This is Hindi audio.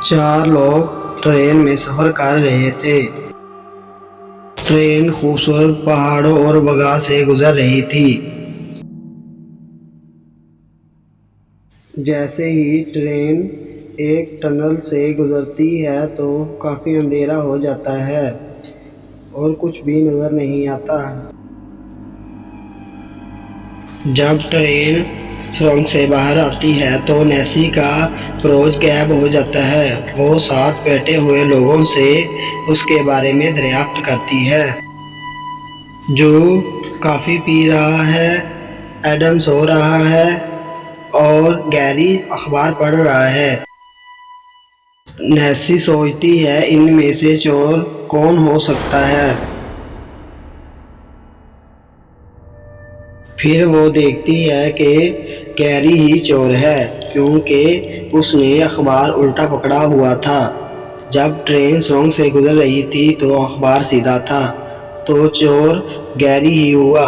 चार लोग ट्रेन में सफर कर रहे थे। ट्रेन खूबसूरत पहाड़ों और बगान से गुजर रही थी। जैसे ही ट्रेन एक टनल से गुजरती है तो काफी अंधेरा हो जाता है और कुछ भी नजर नहीं आता। जब ट्रेन सुरंग से बाहर आती है तो नेसी का रोज गायब हो जाता है। वो साथ बैठे हुए लोगों से उसके बारे में दरियाफ्त करती है। जो काफी पी रहा है, एडम सो रहा है और गैरी अखबार पढ़ रहा है। नेसी सोचती है इनमें से चोर कौन हो सकता है। फिर वो देखती है कि गैरी ही चोर है, क्योंकि उसने अखबार उल्टा पकड़ा हुआ था। जब ट्रेन सुरंग से गुजर रही थी तो अखबार सीधा था, तो चोर गैरी ही हुआ।